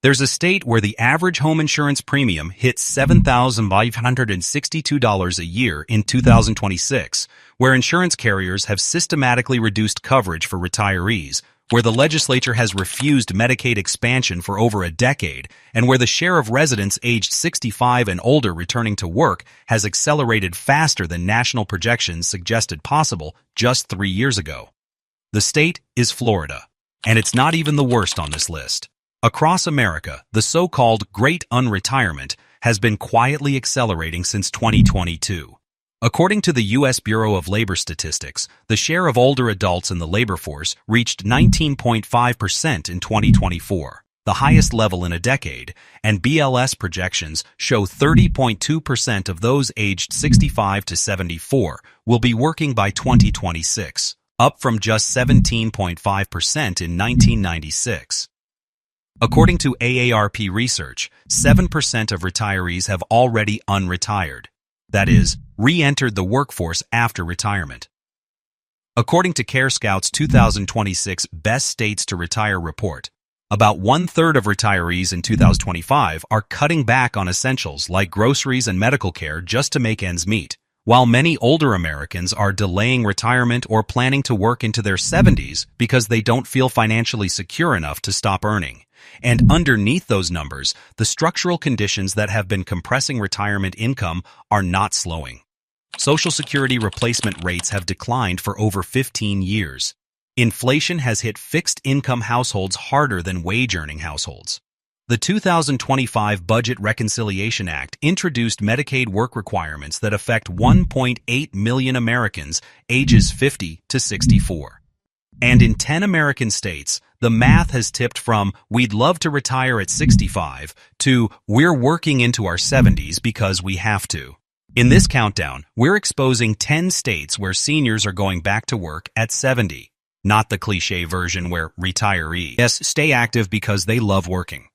There's a state where the average home insurance premium hit $7,562 a year in 2026, where insurance carriers have systematically reduced coverage for retirees, where the legislature has refused Medicaid expansion for over a decade, and where the share of residents aged 65 and older returning to work has accelerated faster than national projections suggested possible just 3 years ago. The state is Florida, and it's not even the worst on this list. Across America, the so-called Great Unretirement has been quietly accelerating since 2022. According to the U.S. Bureau of Labor Statistics, the share of older adults in the labor force reached 19.5% in 2024, the highest level in a decade, and BLS projections show 30.2% of those aged 65 to 74 will be working by 2026, up from just 17.5% in 1996. According to AARP research, 7% of retirees have already unretired. That is, re-entered the workforce after retirement. According to CareScout's 2026 Best States to Retire report, about one-third of retirees in 2025 are cutting back on essentials like groceries and medical care just to make ends meet, while many older Americans are delaying retirement or planning to work into their 70s because they don't feel financially secure enough to stop earning. And underneath those numbers, the structural conditions that have been compressing retirement income are not slowing. Social Security replacement rates have declined for over 15 years. Inflation has hit fixed-income households harder than wage-earning households. The 2025 Budget Reconciliation Act introduced Medicaid work requirements that affect 1.8 million Americans ages 50 to 64. And in 10 American states, the math has tipped from "we'd love to retire at 65" to "we're working into our 70s because we have to." In this countdown, we're exposing 10 states where seniors are going back to work at 70. Not the cliché version where retirees stay active because they love working.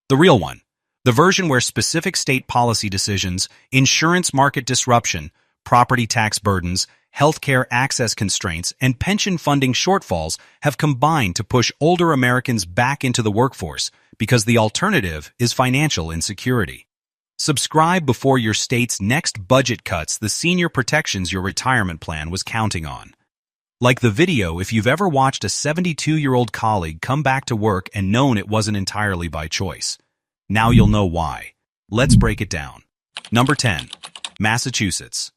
The real one. The version where specific state policy decisions, insurance market disruption, property tax burdens, healthcare access constraints, and pension funding shortfalls have combined to push older Americans back into the workforce because the alternative is financial insecurity. Subscribe before your state's next budget cuts the senior protections your retirement plan was counting on. Like the video if you've ever watched a 72-year-old colleague come back to work and known it wasn't entirely by choice. Now you'll know why. Let's break it down. Number 10. Massachusetts.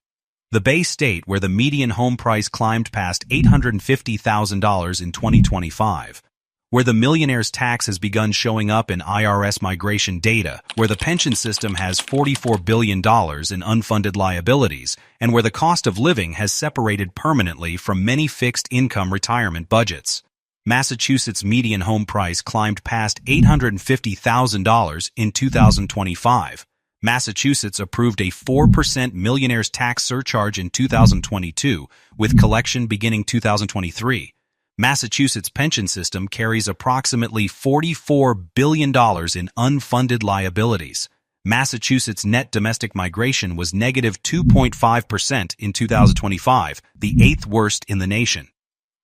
The Bay State, where the median home price climbed past $850,000 in 2025, where the millionaire's tax has begun showing up in IRS migration data, where the pension system has $44 billion in unfunded liabilities, and where the cost of living has separated permanently from many fixed-income retirement budgets. Massachusetts' median home price climbed past $850,000 in 2025. Massachusetts approved a 4% millionaire's tax surcharge in 2022, with collection beginning 2023. Massachusetts' pension system carries approximately $44 billion in unfunded liabilities. Massachusetts' net domestic migration was negative 2.5% in 2025, the 8th worst in the nation.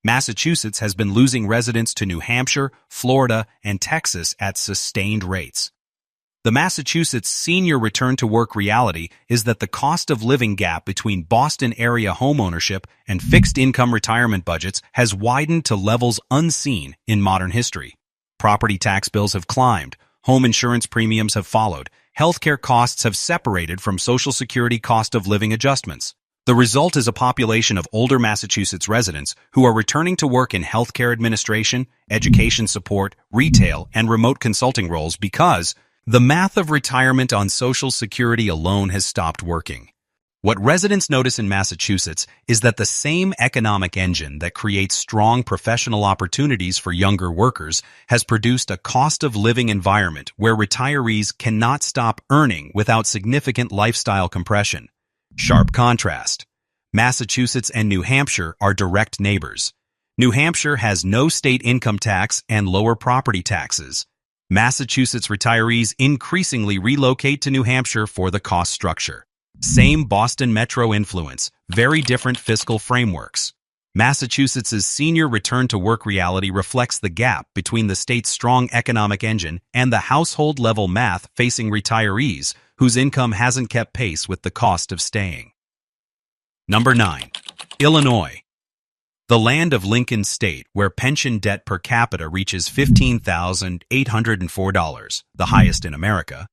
Massachusetts has been losing residents to New Hampshire, Florida, and Texas at sustained rates. The Massachusetts senior return-to-work reality is that the cost of living gap between Boston area homeownership and fixed-income retirement budgets has widened to levels unseen in modern history. Property tax bills have climbed, home insurance premiums have followed, healthcare costs have separated from Social Security cost of living adjustments. The result is a population of older Massachusetts residents who are returning to work in healthcare administration, education support, retail, and remote consulting roles because the math of retirement on Social Security alone has stopped working. What residents notice in Massachusetts is that the same economic engine that creates strong professional opportunities for younger workers has produced a cost of living environment where retirees cannot stop earning without significant lifestyle compression. Sharp contrast. Massachusetts and New Hampshire are direct neighbors. New Hampshire has no state income tax and lower property taxes. Massachusetts retirees increasingly relocate to New Hampshire for the cost structure. Same Boston metro influence, very different fiscal frameworks. Massachusetts's senior return-to-work reality reflects the gap between the state's strong economic engine and the household-level math facing retirees whose income hasn't kept pace with the cost of staying. Number 9. Illinois. The land of Lincoln State, where pension debt per capita reaches $15,804, the highest in America,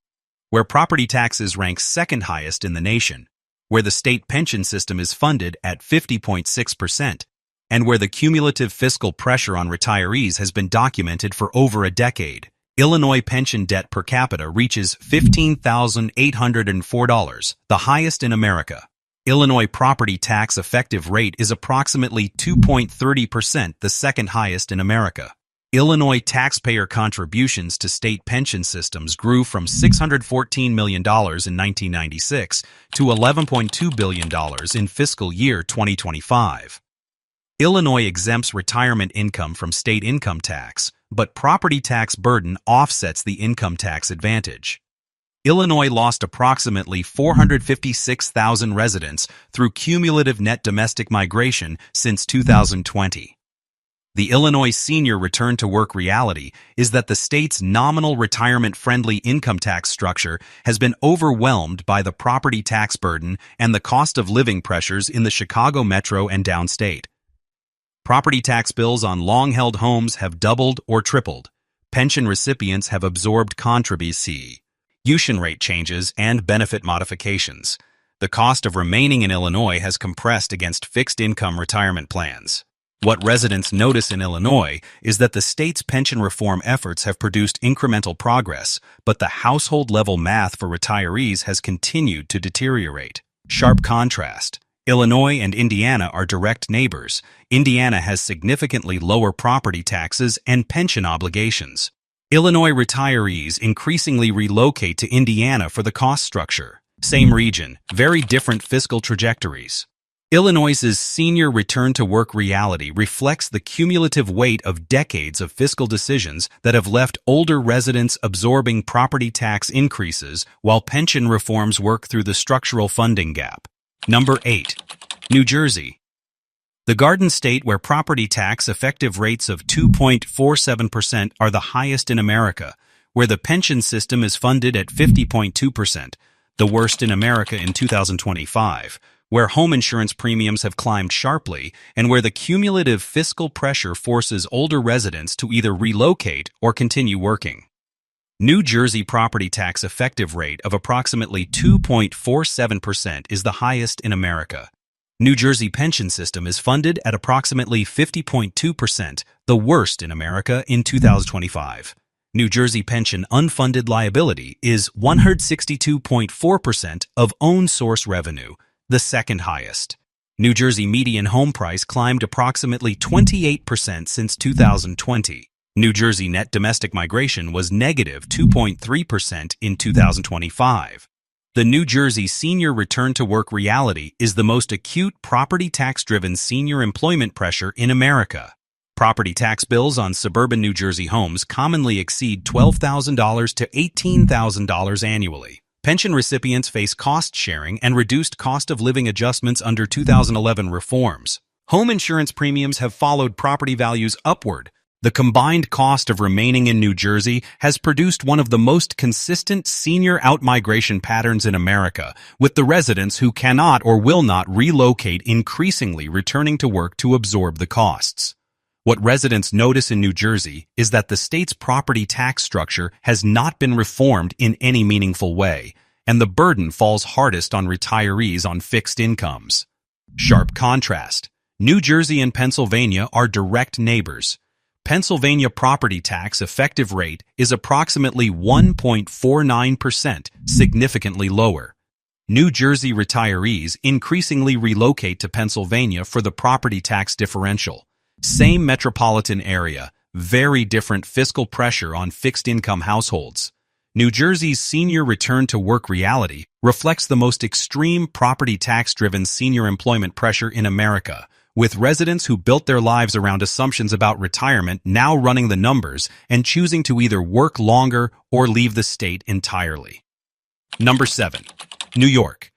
where property taxes rank second highest in the nation, where the state pension system is funded at 50.6%, and where the cumulative fiscal pressure on retirees has been documented for over a decade. Illinois pension debt per capita reaches $15,804, the highest in America. Illinois property tax effective rate is approximately 2.30%, the second highest in America. Illinois taxpayer contributions to state pension systems grew from $614 million in 1996 to $11.2 billion in fiscal year 2025. Illinois exempts retirement income from state income tax, but property tax burden offsets the income tax advantage. Illinois lost approximately 456,000 residents through cumulative net domestic migration since 2020. The Illinois senior return-to-work reality is that the state's nominal retirement-friendly income tax structure has been overwhelmed by the property tax burden and the cost of living pressures in the Chicago metro and downstate. Property tax bills on long-held homes have doubled or tripled. Pension recipients have absorbed contribution rate changes and benefit modifications. The cost of remaining in Illinois has compressed against fixed-income retirement plans. What residents notice in Illinois is that the state's pension reform efforts have produced incremental progress, but the household-level math for retirees has continued to deteriorate. Sharp contrast. Illinois and Indiana are direct neighbors. Indiana has significantly lower property taxes and pension obligations. Illinois retirees increasingly relocate to Indiana for the cost structure. Same region, very different fiscal trajectories. Illinois's senior return-to-work reality reflects the cumulative weight of decades of fiscal decisions that have left older residents absorbing property tax increases while pension reforms work through the structural funding gap. Number 8. New Jersey. The Garden State, where property tax effective rates of 2.47% are the highest in America, where the pension system is funded at 50.2%, the worst in America in 2025, where home insurance premiums have climbed sharply, and where the cumulative fiscal pressure forces older residents to either relocate or continue working. New Jersey property tax effective rate of approximately 2.47% is the highest in America. New Jersey pension system is funded at approximately 50.2%, the worst in America in 2025. New Jersey pension unfunded liability is 162.4% of own source revenue, the second highest. New Jersey median home price climbed approximately 28% since 2020. New Jersey net domestic migration was negative 2.3% in 2025. The New Jersey senior return-to-work reality is the most acute property tax-driven senior employment pressure in America. Property tax bills on suburban New Jersey homes commonly exceed $12,000 to $18,000 annually. Pension recipients face cost-sharing and reduced cost-of-living adjustments under 2011 reforms. Home insurance premiums have followed property values upward. The combined cost of remaining in New Jersey has produced one of the most consistent senior outmigration patterns in America, with the residents who cannot or will not relocate increasingly returning to work to absorb the costs. What residents notice in New Jersey is that the state's property tax structure has not been reformed in any meaningful way, and the burden falls hardest on retirees on fixed incomes. Sharp contrast. New Jersey and Pennsylvania are direct neighbors. Pennsylvania property tax effective rate is approximately 1.49%, significantly lower. New Jersey retirees increasingly relocate to Pennsylvania for the property tax differential. Same metropolitan area, very different fiscal pressure on fixed-income households. New Jersey's senior return-to-work reality reflects the most extreme property tax-driven senior employment pressure in America, with residents who built their lives around assumptions about retirement now running the numbers and choosing to either work longer or leave the state entirely. Number 7. New York.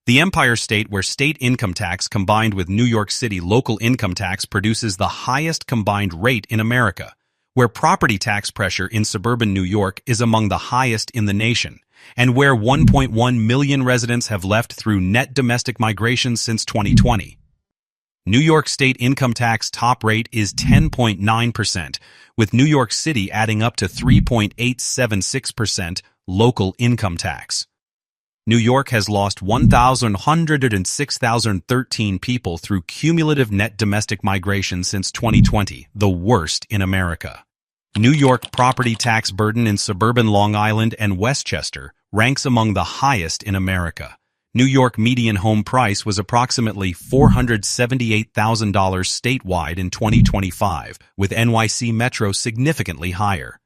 The Empire State, where state income tax combined with New York City local income tax produces the highest combined rate in America, where property tax pressure in suburban New York is among the highest in the nation, and where 1.1 million residents have left through net domestic migration since 2020. New York State income tax top rate is 10.9%, with New York City adding up to 3.876% local income tax. New York has lost 106,013 people through cumulative net domestic migration since 2020, the worst in America. New York property tax burden in suburban Long Island and Westchester ranks among the highest in America. New York median home price was approximately $478,000 statewide in 2025, with NYC Metro significantly higher.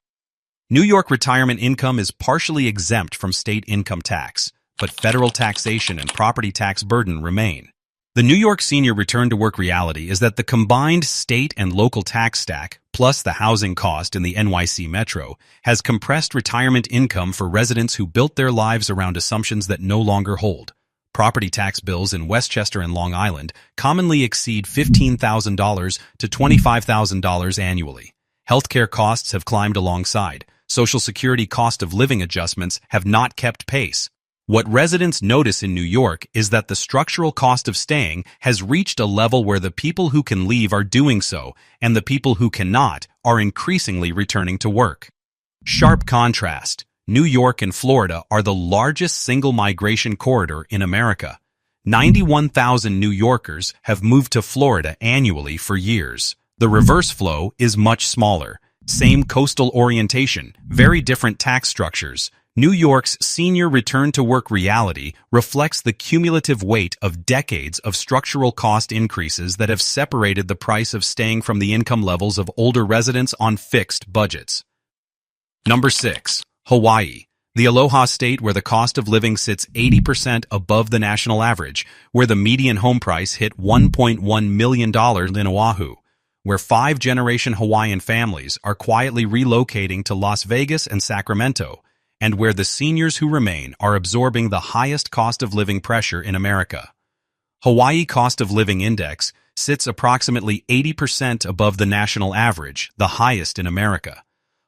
New York retirement income is partially exempt from state income tax, but federal taxation and property tax burden remain. The New York senior return-to-work reality is that the combined state and local tax stack, plus the housing cost in the NYC Metro, has compressed retirement income for residents who built their lives around assumptions that no longer hold. Property tax bills in Westchester and Long Island commonly exceed $15,000 to $25,000 annually. Healthcare costs have climbed alongside. Social Security cost of living adjustments have not kept pace. What residents notice in New York is that the structural cost of staying has reached a level where the people who can leave are doing so, and the people who cannot are increasingly returning to work. Sharp contrast. New York and Florida are the largest single migration corridor in America. 91,000 New Yorkers have moved to Florida annually for years. The reverse flow is much smaller. Same coastal orientation, very different tax structures. New York's senior return-to-work reality reflects the cumulative weight of decades of structural cost increases that have separated the price of staying from the income levels of older residents on fixed budgets. Number 6. Hawaii, the Aloha state where the cost of living sits 80% above the national average, where the median home price hit $1.1 million in Oahu, where 5-generation Hawaiian families are quietly relocating to Las Vegas and Sacramento, and where the seniors who remain are absorbing the highest cost of living pressure in America. Hawaii Cost of Living Index sits approximately 80% above the national average, the highest in America.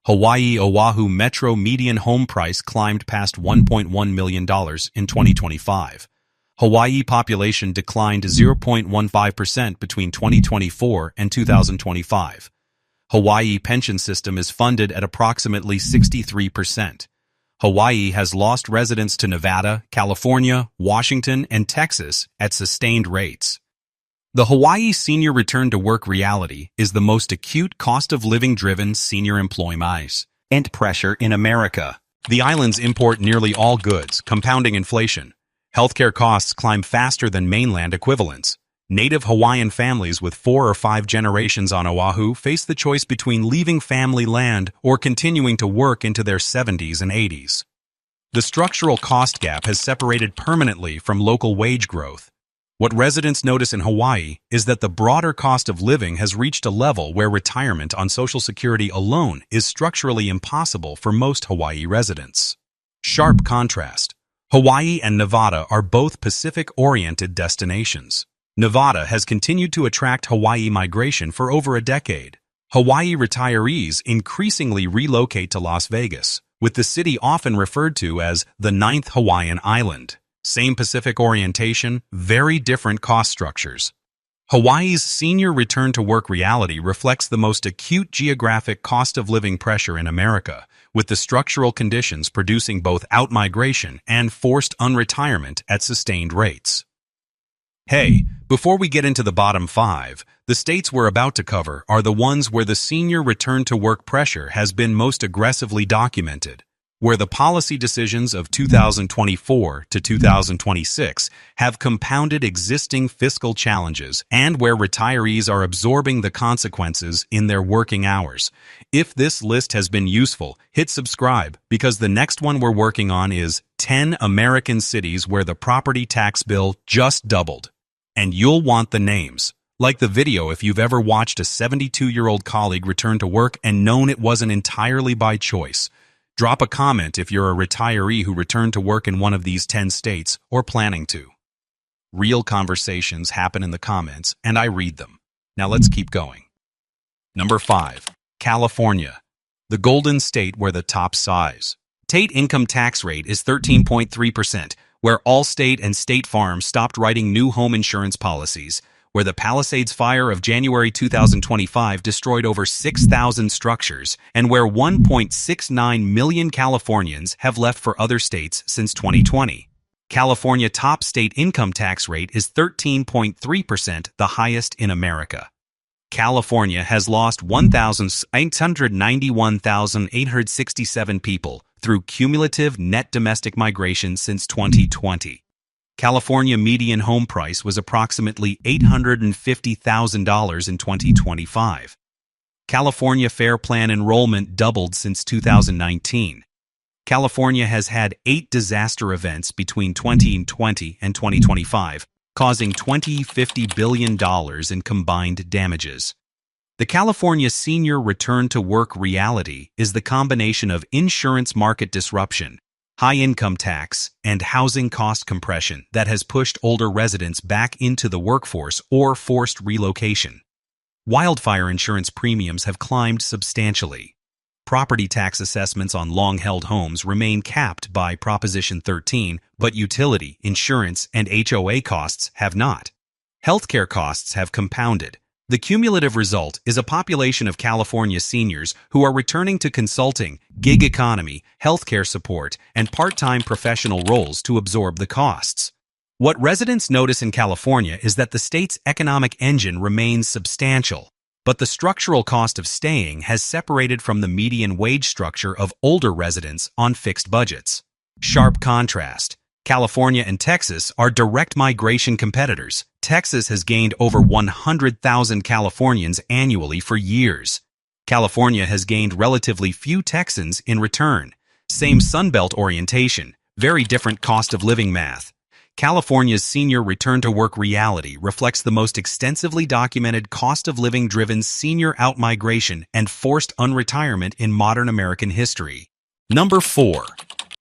Hawaii Oahu Metro median home price climbed past $1.1 million in 2025. Hawaii population declined 0.15% between 2024 and 2025. Hawaii pension system is funded at approximately 63%. Hawaii has lost residents to Nevada, California, Washington, and Texas at sustained rates. The Hawaii senior return-to-work reality is the most acute cost-of-living-driven senior employment and pressure in America. The islands import nearly all goods, compounding inflation. Healthcare costs climb faster than mainland equivalents. Native Hawaiian families with 4 or 5 generations on Oahu face the choice between leaving family land or continuing to work into their 70s and 80s. The structural cost gap has separated permanently from local wage growth. What residents notice in Hawaii is that the broader cost of living has reached a level where retirement on Social Security alone is structurally impossible for most Hawaii residents. Sharp contrast. Hawaii and Nevada are both Pacific-oriented destinations. Nevada has continued to attract Hawaii migration for over a decade. Hawaii retirees increasingly relocate to Las Vegas, with the city often referred to as the 9th Hawaiian island. Same Pacific orientation, very different cost structures. Hawaii's senior return-to-work reality reflects the most acute geographic cost of living pressure in America, with the structural conditions producing both outmigration and forced unretirement at sustained rates. Hey, before we get into the bottom 5, the states we're about to cover are the ones where the senior return-to-work pressure has been most aggressively documented, where the policy decisions of 2024 to 2026 have compounded existing fiscal challenges, and where retirees are absorbing the consequences in their working hours. If this list has been useful, hit subscribe, because the next one we're working on is 10 American cities where the property tax bill just doubled. And you'll want the names. Like the video if you've ever watched a 72-year-old colleague return to work and known it wasn't entirely by choice. Drop a comment if you're a retiree who returned to work in one of these 10 states or planning to. Real conversations happen in the comments, and I read them. Now let's keep going. Number 5. California, the golden state where the top size. State income tax rate is 13.3%, where Allstate and State Farm stopped writing new home insurance policies, where the Palisades fire of January 2025 destroyed over 6,000 structures, and where 1.69 million Californians have left for other states since 2020. California top state income tax rate is 13.3%, the highest in America. California has lost 1,891,867 people through cumulative net domestic migration since 2020. California median home price was approximately $850,000 in 2025. California Fair Plan enrollment doubled since 2019. California has had 8 disaster events between 2020 and 2025, causing $50 billion in combined damages. The California senior return to work reality is the combination of insurance market disruption, high income tax, and housing cost compression that has pushed older residents back into the workforce or forced relocation. Wildfire insurance premiums have climbed substantially. Property tax assessments on long-held homes remain capped by Proposition 13, but utility, insurance, and HOA costs have not. Healthcare costs have compounded. The cumulative result is a population of California seniors who are returning to consulting, gig economy, healthcare support, and part-time professional roles to absorb the costs. What residents notice in California is that the state's economic engine remains substantial, but the structural cost of staying has separated from the median wage structure of older residents on fixed budgets. Sharp contrast. California and Texas are direct migration competitors. Texas has gained over 100,000 Californians annually for years. California has gained relatively few Texans in return. Same Sunbelt orientation, very different cost of living math. California's senior return-to-work reality reflects the most extensively documented cost-of-living-driven senior outmigration and forced unretirement in modern American history. Number 4.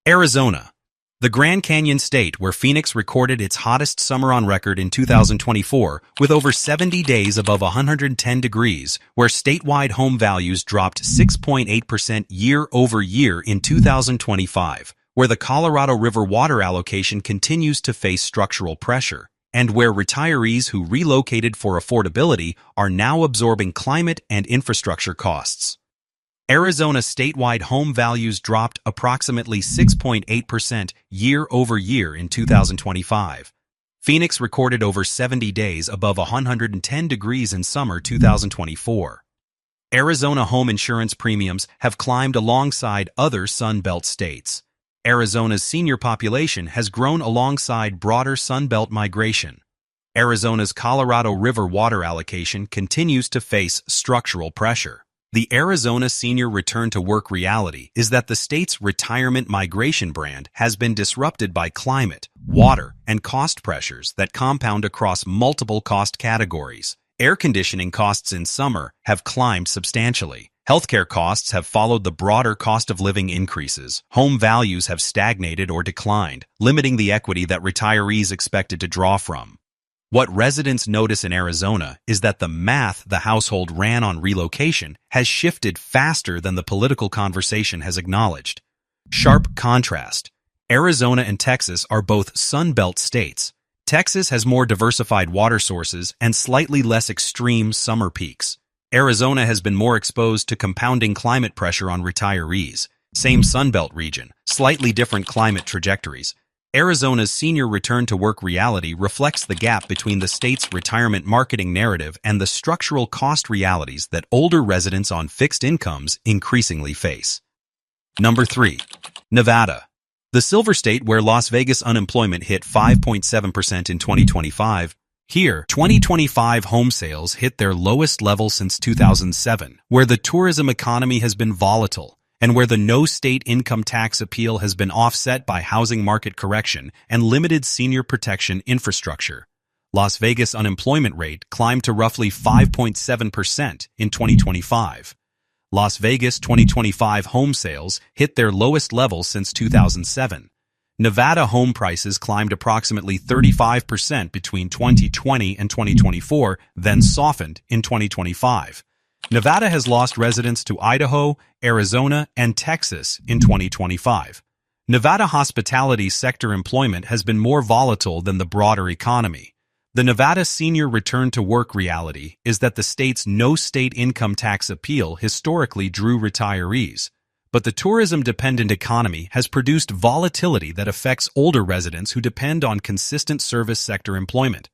Arizona, the Grand Canyon state where Phoenix recorded its hottest summer on record in 2024 with over 70 days above 110 degrees, where statewide home values dropped 6.8% year-over-year in 2025. Where the Colorado River water allocation continues to face structural pressure, and where retirees who relocated for affordability are now absorbing climate and infrastructure costs. Arizona statewide home values dropped approximately 6.8% year-over-year in 2025. Phoenix recorded over 70 days above 110 degrees in summer 2024. Arizona home insurance premiums have climbed alongside other Sun Belt states. Arizona's senior population has grown alongside broader Sun Belt migration. Arizona's Colorado River water allocation continues to face structural pressure. The Arizona senior return-to-work reality is that the state's retirement migration brand has been disrupted by climate, water, and cost pressures that compound across multiple cost categories. Air conditioning costs in summer have climbed substantially. Healthcare costs have followed the broader cost of living increases. Home values have stagnated or declined, limiting the equity that retirees expected to draw from. What residents notice in Arizona is that the math the household ran on relocation has shifted faster than the political conversation has acknowledged. Sharp contrast. Arizona and Texas are both Sun Belt states. Texas has more diversified water sources and slightly less extreme summer peaks. Arizona has been more exposed to compounding climate pressure on retirees. Same Sunbelt region, slightly different climate trajectories. Arizona's senior return-to-work reality reflects the gap between the state's retirement marketing narrative and the structural cost realities that older residents on fixed incomes increasingly face. Number 3. Nevada, the silver state where Las Vegas unemployment hit 5.7% in 2025. Here, 2025 home sales hit their lowest level since 2007, where the tourism economy has been volatile, and where the no-state income tax appeal has been offset by housing market correction and limited senior protection infrastructure. Las Vegas unemployment rate climbed to roughly 5.7% in 2025. Las Vegas 2025 home sales hit their lowest level since 2007. Nevada home prices climbed approximately 35% between 2020 and 2024, then softened in 2025. Nevada has lost residents to Idaho, Arizona, and Texas in 2025. Nevada hospitality sector employment has been more volatile than the broader economy. The Nevada senior return-to-work reality is that the state's no-state income tax appeal historically drew retirees. But the tourism-dependent economy has produced volatility that affects older residents who depend on consistent service sector employment.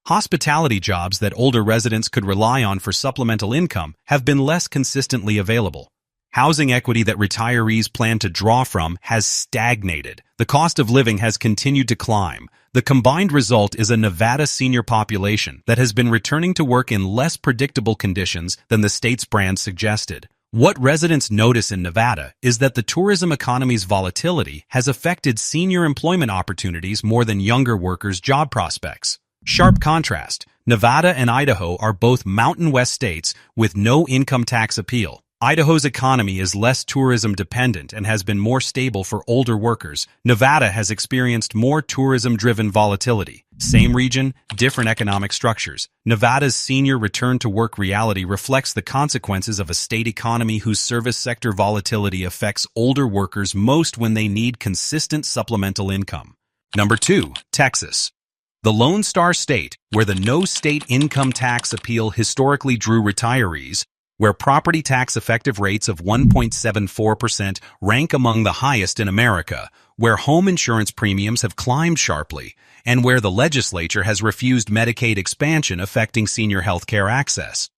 Hospitality jobs that older residents could rely on for supplemental income have been less consistently available. Housing equity that retirees plan to draw from has stagnated. The cost of living has continued to climb. The combined result is a Nevada senior population that has been returning to work in less predictable conditions than the state's brand suggested. What residents notice in Nevada is that the tourism economy's volatility has affected senior employment opportunities more than younger workers' job prospects. Sharp contrast, Nevada and Idaho are both Mountain West states with no income tax appeal. Idaho's economy is less tourism-dependent and has been more stable for older workers. Nevada has experienced more tourism-driven volatility. Same region, different economic structures. Nevada's senior return-to-work reality reflects the consequences of a state economy whose service sector volatility affects older workers most when they need consistent supplemental income. Number 2, Texas. The Lone Star State, where the no-state income tax appeal historically drew retirees, where property tax effective rates of 1.74% rank among the highest in America, where home insurance premiums have climbed sharply, and where the legislature has refused Medicaid expansion affecting senior health care access.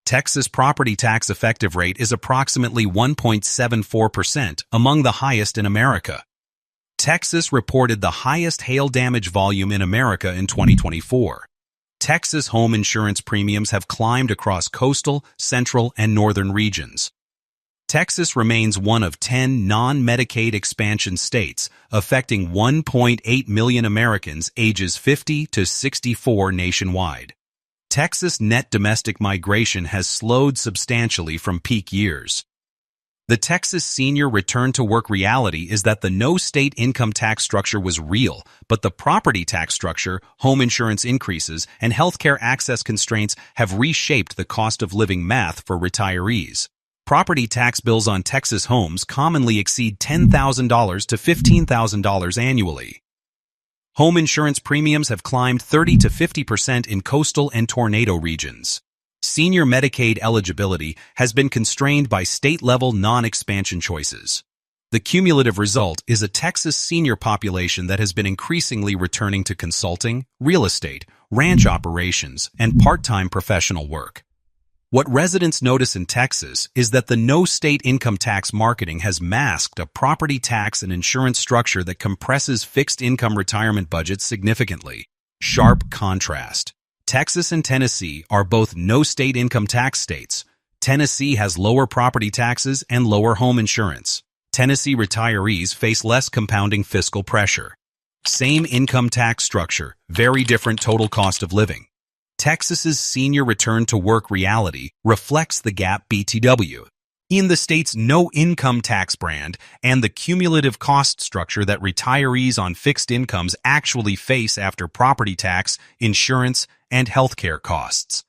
Texas property tax effective rate is approximately 1.74%, among the highest in America. Texas reported the highest hail damage volume in America in 2024. Texas home insurance premiums have climbed across coastal, central, and northern regions. Texas remains one of 10 non-Medicaid expansion states, affecting 1.8 million Americans ages 50 to 64 nationwide. Texas net domestic migration has slowed substantially from peak years. The Texas senior return-to-work reality is that the no-state income tax structure was real, but the property tax structure, home insurance increases, and healthcare access constraints have reshaped the cost of living math for retirees. Property tax bills on Texas homes commonly exceed $10,000 to $15,000 annually. Home insurance premiums have climbed 30 to 50% in coastal and tornado regions. Senior Medicaid eligibility has been constrained by state-level non-expansion choices. The cumulative result is a Texas senior population that has been increasingly returning to consulting, real estate, ranch operations, and part-time professional work. What residents notice in Texas is that the no-state income tax marketing has masked a property tax and insurance structure that compresses fixed-income retirement budgets significantly. Sharp contrast. Texas and Tennessee are both no-state income tax states. Tennessee has lower property taxes and lower home insurance. Tennessee retirees face less compounding fiscal pressure. Same income tax structure, very different total cost of living. Texas's senior return-to-work reality reflects the gap BTW in the state's no-income tax brand and the cumulative cost structure that retirees on fixed incomes actually face after property tax, insurance, and healthcare costs.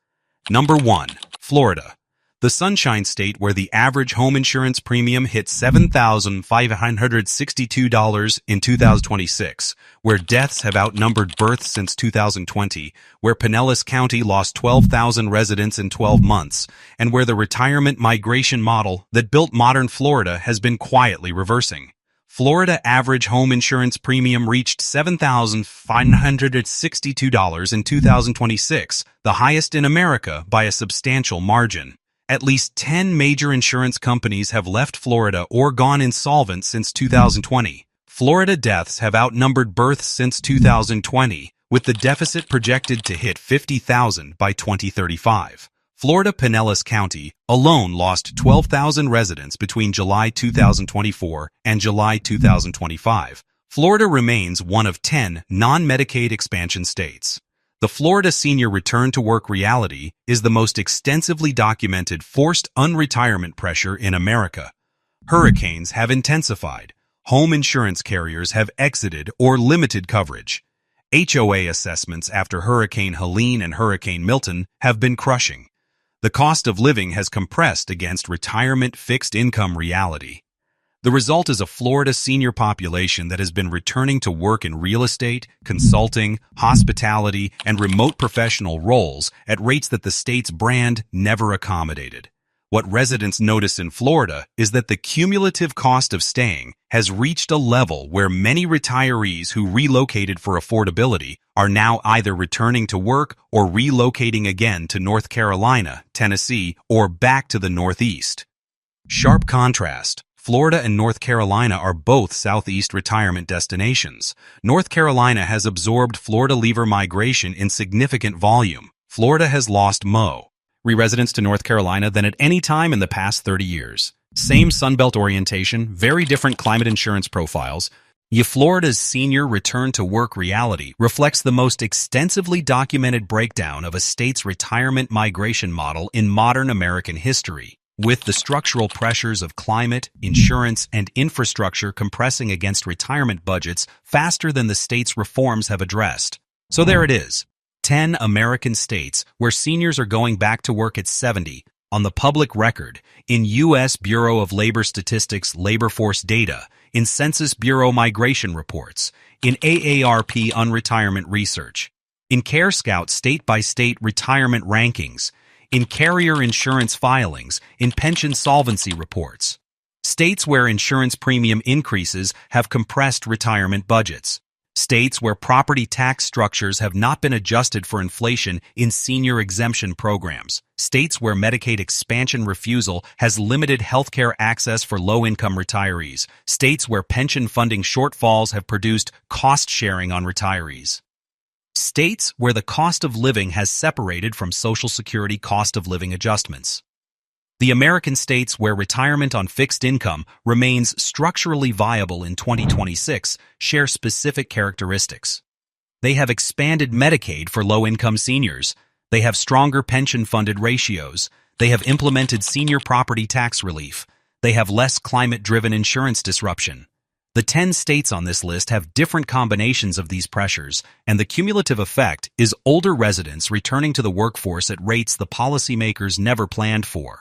Number 1. Florida. The Sunshine State, where the average home insurance premium hit $7,562 in 2026, where deaths have outnumbered births since 2020, where Pinellas County lost 12,000 residents in 12 months, and where the retirement migration model that built modern Florida has been quietly reversing. Florida average home insurance premium reached $7,562 in 2026, the highest in America by a substantial margin. At least 10 major insurance companies have left Florida or gone insolvent since 2020. Florida deaths have outnumbered births since 2020, with the deficit projected to hit 50,000 by 2035. Florida Pinellas County alone lost 12,000 residents between July 2024 and July 2025. Florida remains one of 10 non-Medicaid expansion states. The Florida senior return-to-work reality is the most extensively documented forced unretirement pressure in America. Hurricanes have intensified. home insurance carriers have exited or limited coverage. HOA assessments after Hurricane Helene and Hurricane Milton have been crushing. The cost of living has compressed against retirement fixed income reality. The result is a Florida senior population that has been returning to work in real estate, consulting, hospitality, and remote professional roles at rates that the state's brand never accommodated. What residents notice in Florida is that the cumulative cost of staying has reached a level where many retirees who relocated for affordability are now either returning to work or relocating again to North Carolina, Tennessee, or back to the Northeast. Sharp contrast. Florida and North Carolina are both Southeast retirement destinations. North Carolina has absorbed Florida leaver migration in significant volume. Florida has lost residents to North Carolina than at any time in the past 30 years. Same Sunbelt orientation, very different climate insurance profiles. Yet Florida's senior return-to-work reality reflects the most extensively documented breakdown of a state's retirement migration model in modern American history, with the structural pressures of climate, insurance, and infrastructure compressing against retirement budgets faster than the state's reforms have addressed. So there it is, 10 American states where seniors are going back to work at 70, on the public record, in U.S. Bureau of Labor Statistics labor force data, in Census Bureau migration reports, in AARP unretirement research, in CareScout state-by-state retirement rankings, in carrier insurance filings, in pension solvency reports. States where insurance premium increases have compressed retirement budgets. States where property tax structures have not been adjusted for inflation in senior exemption programs. States where Medicaid expansion refusal has limited healthcare access for low-income retirees. States where pension funding shortfalls have produced cost sharing on retirees. States where the cost of living has separated from Social Security cost of living adjustments. The American states where retirement on fixed income remains structurally viable in 2026 share specific characteristics. They have expanded Medicaid for low-income seniors. They have stronger pension-funded ratios. They have implemented senior property tax relief. They have less climate-driven insurance disruption. The 10 states on this list have different combinations of these pressures, and the cumulative effect is older residents returning to the workforce at rates the policymakers never planned for.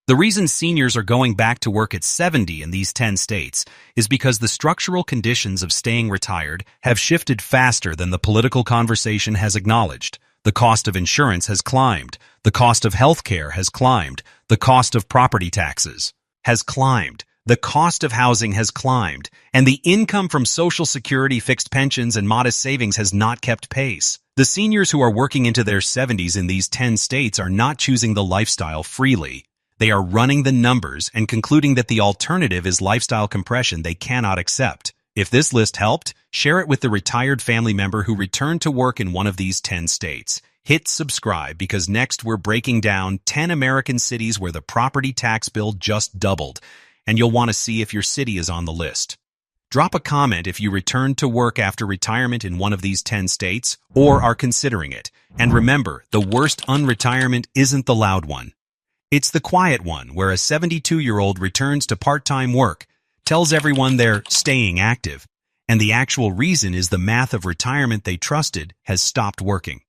The reason seniors are going back to work at 70 in these 10 states is because the structural conditions of staying retired have shifted faster than the political conversation has acknowledged. The cost of insurance has climbed. The cost of health care has climbed. The cost of property taxes has climbed. The cost of housing has climbed, and the income from Social Security, fixed pensions, and modest savings has not kept pace. The seniors who are working into their 70s in these 10 states are not choosing the lifestyle freely. They are running the numbers and concluding that the alternative is lifestyle compression they cannot accept. If this list helped, share it with the retired family member who returned to work in one of these 10 states. Hit subscribe because next we're breaking down 10 American cities where the property tax bill just doubled, and you'll want to see if your city is on the list. Drop a comment if you returned to work after retirement in one of these 10 states or are considering it. And remember, the worst unretirement isn't the loud one. It's the quiet one where a 72-year-old returns to part-time work, tells everyone they're staying active, and the actual reason is the math of retirement they trusted has stopped working.